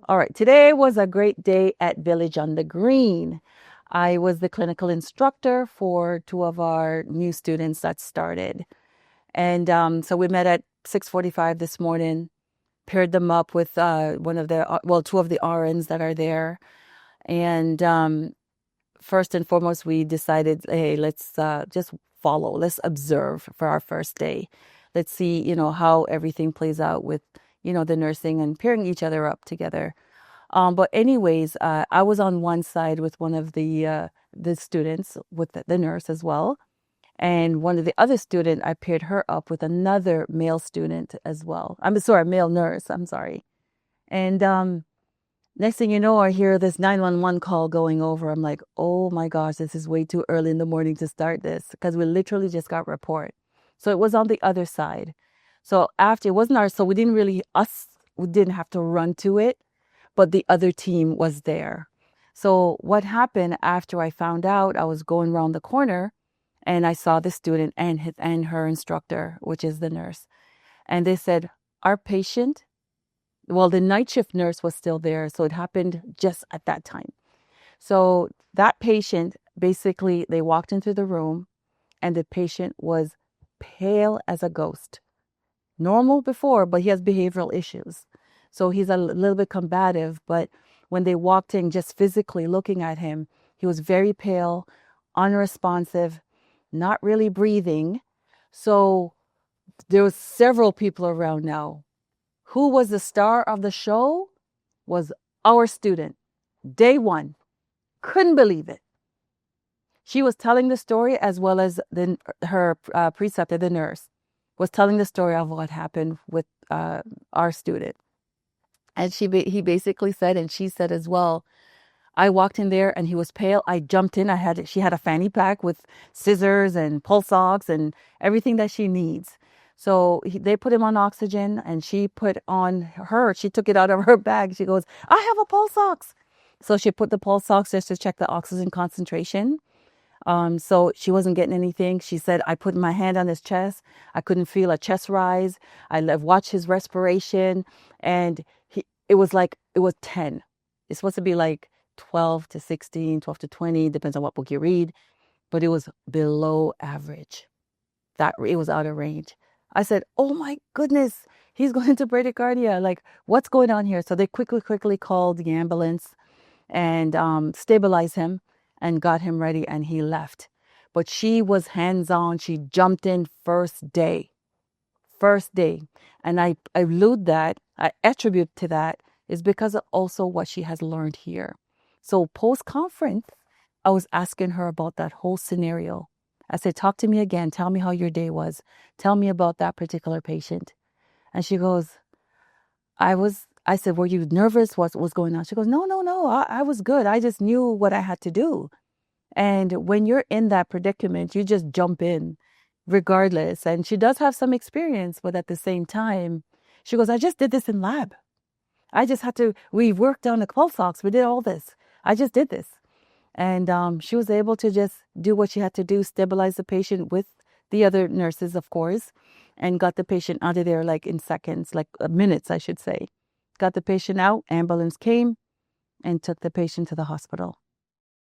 All right, today was a great day at Village on the Green. I was the clinical instructor for two of our new students that started. And so we met at 6:45 this morning, paired them up with two of the RNs that are there. And first and foremost, we decided, hey, let's just follow, let's observe for our first day. Let's see, how everything plays out with, the nursing and pairing each other up together. But anyways, I was on one side with one of the students with the nurse as well. And one of the other student, I paired her up with another male student as well. I'm sorry, male nurse. I'm sorry. And next thing you know, I hear this 911 call going over. I'm like, oh my gosh, this is way too early in the morning to start this because we literally just got report. So it was on the other side. So after it wasn't ours, so we didn't have to run to it, but the other team was there. So what happened after I found out, I was going around the corner and I saw the student and her instructor, which is the nurse. And they said, our patient, well, the night shift nurse was still there. So it happened just at that time. So that patient, basically, they walked into the room and the patient was pale as a ghost. Normal before, but he has behavioral issues. So he's a little bit combative, but when they walked in, just physically looking at him, he was very pale, unresponsive, not really breathing. So there was several people around now. Who was the star of the show? Was our student. Day one. Couldn't believe it. She was telling the story as well as her preceptor, the nurse, was telling the story of what happened with our student. And he basically said, and she said as well, I walked in there and he was pale. I jumped in. She had a fanny pack with scissors and pulse ox and everything that she needs. So they put him on oxygen and she took it out of her bag. She goes, I have a pulse ox. So she put the pulse ox just to check the oxygen concentration. So she wasn't getting anything. She said, I put my hand on his chest. I couldn't feel a chest rise. I watched his respiration and it was 10. It's supposed to be like 12 to 16, 12 to 20, depends on what book you read, but it was below average. It was out of range. I said, oh my goodness, he's going into bradycardia. Like, what's going on here? So they quickly called the ambulance and stabilized him and got him ready and he left. But she was hands-on. She jumped in first day. And I attribute to that is because of also what she has learned here. So post-conference, I was asking her about that whole scenario. I said, talk to me again. Tell me how your day was. Tell me about that particular patient. And she goes, I said, were you nervous? What was going on? She goes, no. I was good. I just knew what I had to do. And when you're in that predicament, you just jump in regardless. And she does have some experience, but at the same time, she goes, I just did this in lab. We worked on the pulse ox. We did all this. I just did this. And she was able to just do what she had to do, stabilize the patient with the other nurses, of course, and got the patient out of there like in seconds, like minutes, I should say. Got the patient out, ambulance came and took the patient to the hospital.